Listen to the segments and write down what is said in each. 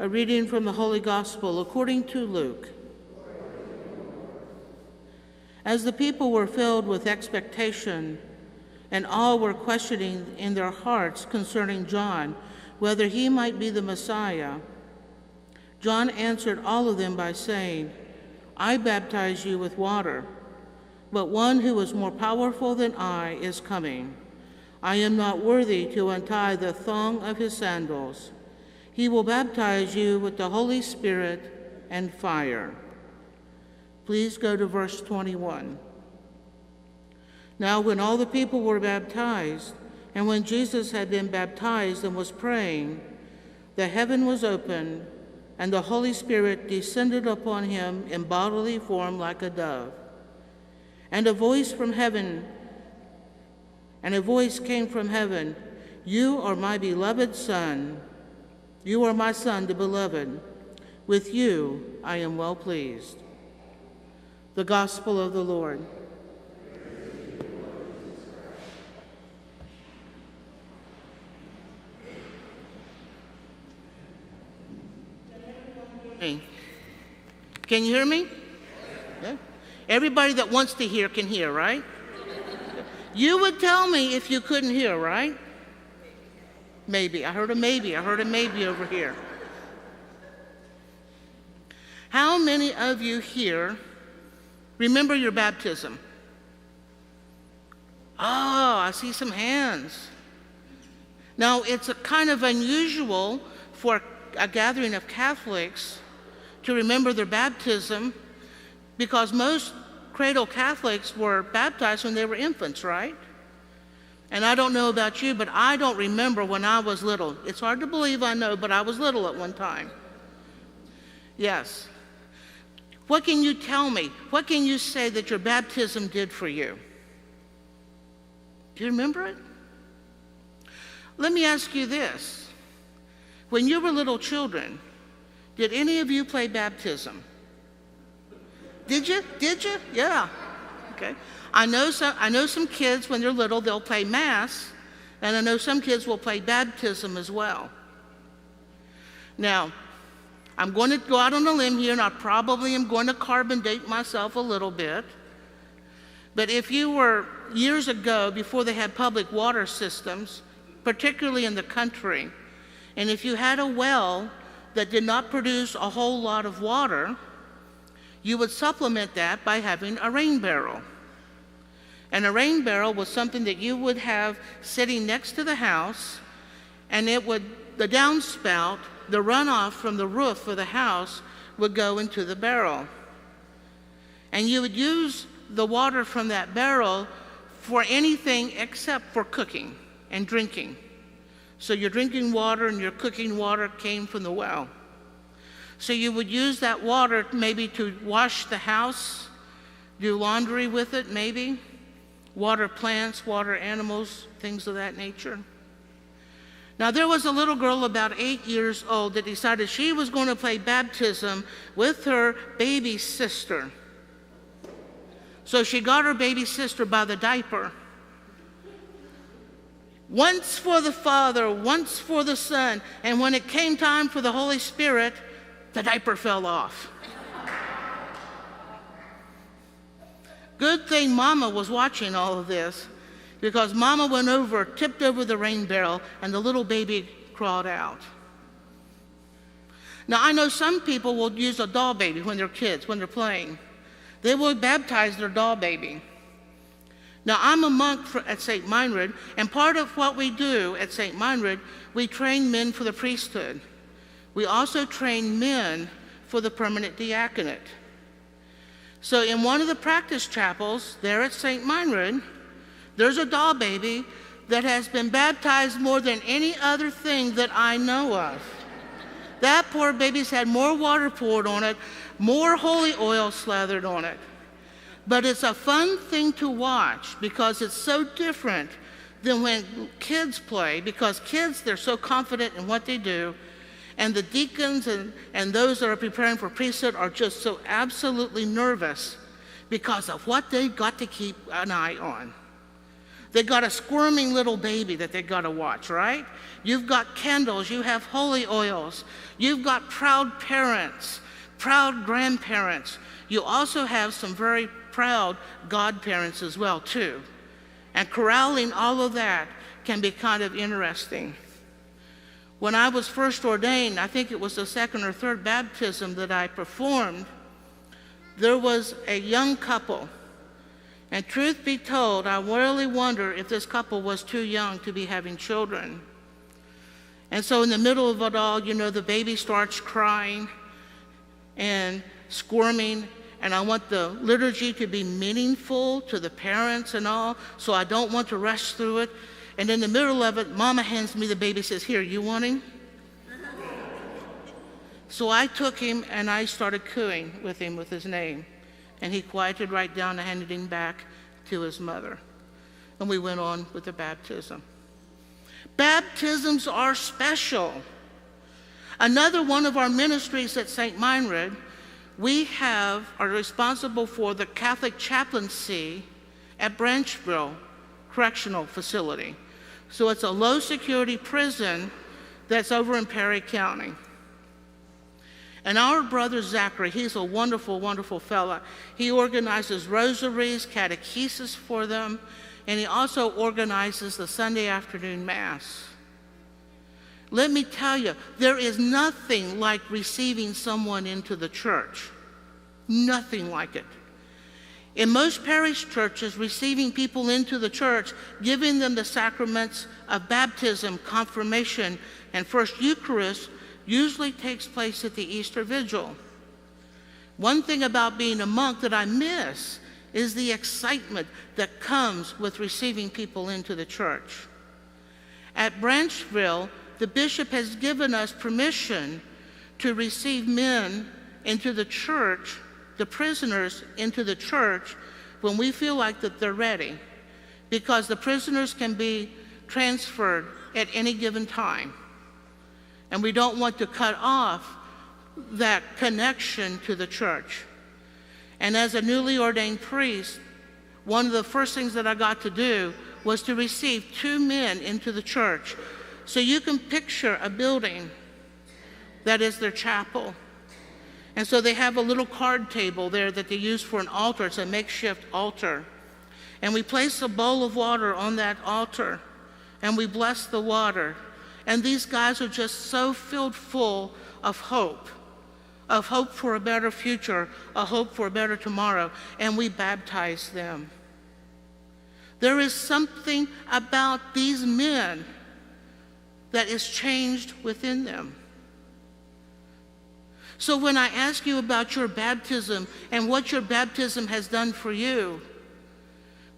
A reading from the Holy Gospel according to Luke. As the people were filled with expectation, and all were questioning in their hearts concerning John, whether he might be the Messiah, John answered all of them by saying, I baptize you with water, but one who is more powerful than I is coming. I am not worthy to untie the thong of his sandals. He will baptize you with the Holy Spirit and fire. Please go to verse 21. Now when all the people were baptized, and when Jesus had been baptized and was praying, the heaven was opened, and the Holy Spirit descended upon him in bodily form like a dove. And a voice came from heaven, You are my beloved Son. You are my Son, the beloved. With you I am well pleased. The Gospel of the Lord. Can you hear me? Yeah. Everybody that wants to hear can hear, right? You would tell me if you couldn't hear, right? Maybe. I heard a maybe. I heard a maybe over here. How many of you here remember your baptism? Oh, I see some hands. Now, it's a kind of unusual for a gathering of Catholics to remember their baptism because most cradle Catholics were baptized when they were infants, right? And I don't know about you, but I don't remember when I was little. It's hard to believe, I know, but I was little at one time. Yes. What can you tell me? What can you say that your baptism did for you? Do you remember it? Let me ask you this. When you were little children, did any of you play baptism? Did you? Did you? Yeah. Okay. I know some kids, when they're little, they'll play Mass, and I know some kids will play baptism as well. Now, I'm going to go out on a limb here, and I probably am going to carbon date myself a little bit. But if you were years ago, before they had public water systems, particularly in the country, and if you had a well that did not produce a whole lot of water, you would supplement that by having a rain barrel. And a rain barrel was something that you would have sitting next to the house, and the downspout, the runoff from the roof of the house would go into the barrel. And you would use the water from that barrel for anything except for cooking and drinking. So your drinking water and your cooking water came from the well. So you would use that water maybe to wash the house, do laundry with it maybe, water plants, water animals, things of that nature. Now there was a little girl about 8 years old that decided she was going to play baptism with her baby sister. So she got her baby sister by the diaper. Once for the Father, once for the Son, and when it came time for the Holy Spirit, the diaper fell off. Good thing Mama was watching all of this, because Mama went over, tipped over the rain barrel, and the little baby crawled out. Now, I know some people will use a doll baby when they're kids, when they're playing. They will baptize their doll baby. Now, I'm a monk at St. Meinrad, and part of what we do at St. Meinrad, we train men for the priesthood. We also train men for the permanent diaconate. So in one of the practice chapels there at St. Meinrad, there's a doll baby that has been baptized more than any other thing that I know of. That poor baby's had more water poured on it, more holy oil slathered on it. But it's a fun thing to watch because it's so different than when kids play, because kids, they're so confident in what they do, and the deacons and those that are preparing for priesthood are just so absolutely nervous because of what they've got to keep an eye on. They got a squirming little baby that they got to watch, right? You've got candles, you have holy oils, you've got proud parents, proud grandparents. You also have some very proud godparents as well, too. And corralling all of that can be kind of interesting. When I was first ordained, I think it was the second or third baptism that I performed, there was a young couple. And truth be told, I really wonder if this couple was too young to be having children. And so in the middle of it all, the baby starts crying and squirming, and I want the liturgy to be meaningful to the parents and all, so I don't want to rush through it. And in the middle of it, Mama hands me the baby, says, "Here, you want him?" So I took him and I started cooing with him with his name. And he quieted right down and handed him back to his mother. And we went on with the baptism. Baptisms are special. Another one of our ministries at St. Meinrad, we are responsible for the Catholic chaplaincy at Branchville Correctional Facility. So it's a low security prison that's over in Perry County. And our brother Zachary, he's a wonderful, wonderful fella. He organizes rosaries, catechesis for them, and he also organizes the Sunday afternoon Mass. Let me tell you, there is nothing like receiving someone into the church. Nothing like it. In most parish churches, receiving people into the church, giving them the sacraments of baptism, confirmation, and First Eucharist usually takes place at the Easter Vigil. One thing about being a monk that I miss is the excitement that comes with receiving people into the church. At Branchville, the bishop has given us permission to receive men into the church, the prisoners into the church, when we feel like that they're ready, because the prisoners can be transferred at any given time. And we don't want to cut off that connection to the church. And as a newly ordained priest, one of the first things that I got to do was to receive 2 men into the church. So you can picture a building that is their chapel. And so they have a little card table there that they use for an altar. It's a makeshift altar. And we place a bowl of water on that altar, and we bless the water. And these guys are just so filled full of hope for a better future, a hope for a better tomorrow, and we baptize them. There is something about these men that is changed within them. So when I ask you about your baptism and what your baptism has done for you,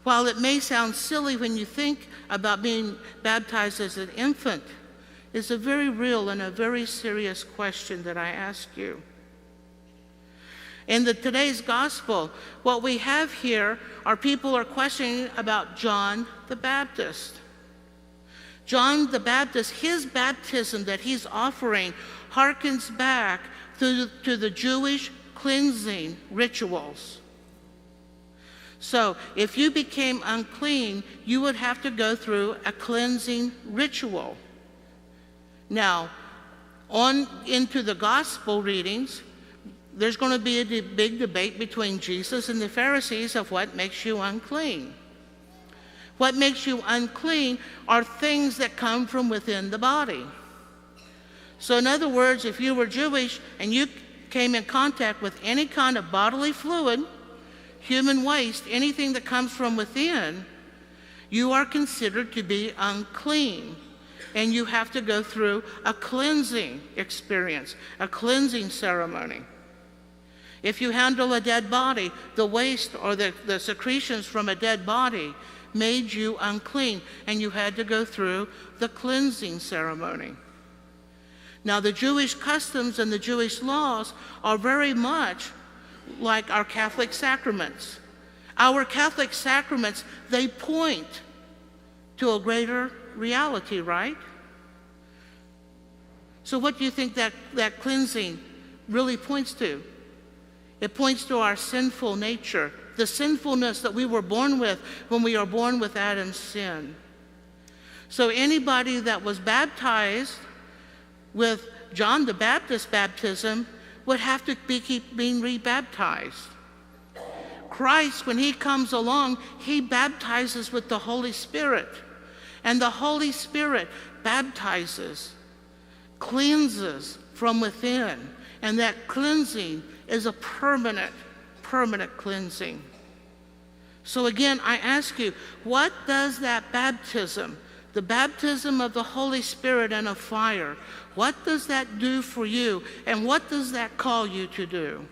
while it may sound silly when you think about being baptized as an infant, it's a very real and a very serious question that I ask you. In today's gospel, what we have here are people are questioning about John the Baptist. John the Baptist, his baptism that he's offering harkens back to the Jewish cleansing rituals. So if you became unclean, you would have to go through a cleansing ritual. Now, on into the gospel readings, there's going to be a big debate between Jesus and the Pharisees of what makes you unclean. What makes you unclean are things that come from within the body. So in other words, if you were Jewish and you came in contact with any kind of bodily fluid, human waste, anything that comes from within, you are considered to be unclean. And you have to go through a cleansing experience, a cleansing ceremony. If you handle a dead body, the waste or the secretions from a dead body made you unclean, and you had to go through the cleansing ceremony. Now, the Jewish customs and the Jewish laws are very much like our Catholic sacraments. Our Catholic sacraments, they point to a greater reality, right? So what do you think that cleansing really points to? It points to our sinful nature the sinfulness that we were born with when we are born with Adam's sin. So anybody that was baptized with John the Baptist's baptism would have to keep being rebaptized. Christ, when he comes along, he baptizes with the Holy Spirit. And the Holy Spirit baptizes, cleanses from within. And that cleansing is a permanent cleansing. So again, I ask you, what does that baptism, the baptism of the Holy Spirit and of fire, what does that do for you? And what does that call you to do?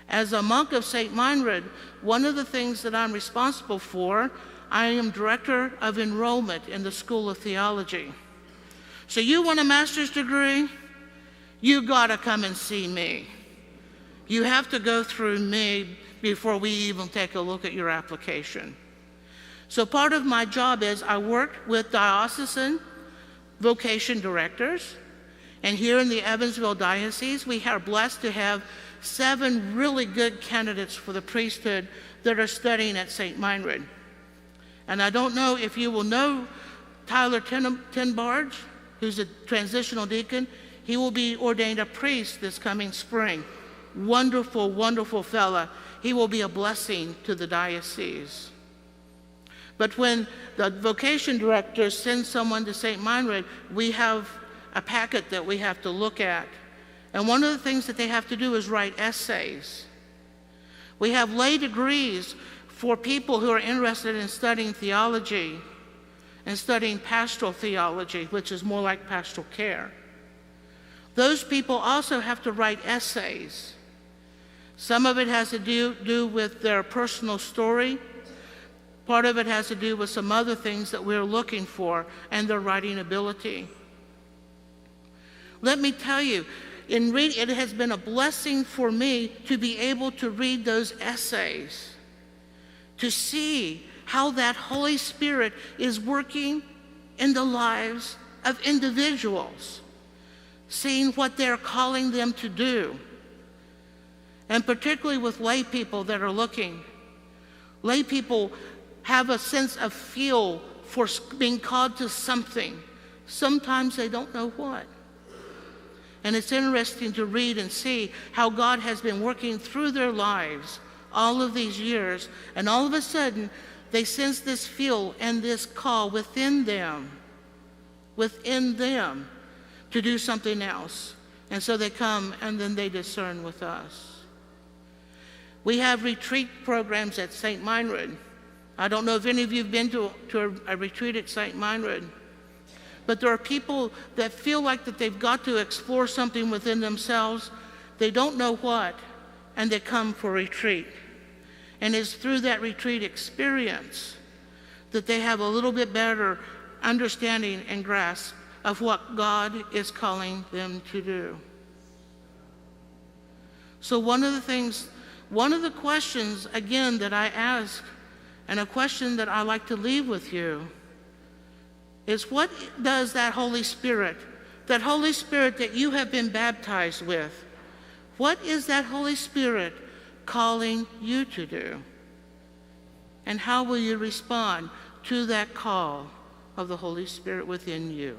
As a monk of St. Meinrad, one of the things that I'm responsible for, I am director of enrollment in the School of Theology. So you want a master's degree? You gotta come and see me. You have to go through me before we even take a look at your application. So part of my job is I work with diocesan vocation directors. And here in the Evansville Diocese, we are blessed to have 7 really good candidates for the priesthood that are studying at St. Meinrad. And I don't know if you will know Tyler Tinbarge, who's a transitional deacon. He will be ordained a priest this coming spring. Wonderful, wonderful fella. He will be a blessing to the diocese. But when the vocation director sends someone to St. Meinrad, we have a packet that we have to look at. And one of the things that they have to do is write essays. We have lay degrees for people who are interested in studying theology and studying pastoral theology, which is more like pastoral care. Those people also have to write essays. Some of it has to do with their personal story. Part of it has to do with some other things that we're looking for and their writing ability. Let me tell you, it has been a blessing for me to be able to read those essays, to see how that Holy Spirit is working in the lives of individuals, seeing what they're calling them to do. And particularly with lay people that are looking. Lay people have a sense of feel for being called to something. Sometimes they don't know what. And it's interesting to read and see how God has been working through their lives all of these years, and all of a sudden they sense this feel and this call within them to do something else. And so they come and then they discern with us. We have retreat programs at St. Meinrad. I don't know if any of you have been to a retreat at St. Meinrad, but there are people that feel like that they've got to explore something within themselves. They don't know what, and they come for retreat. And it's through that retreat experience that they have a little bit better understanding and grasp of what God is calling them to do. So one of the questions, again, that I ask, and a question that I like to leave with you, is what does that Holy Spirit that you have been baptized with, what is that Holy Spirit calling you to do? And how will you respond to that call of the Holy Spirit within you?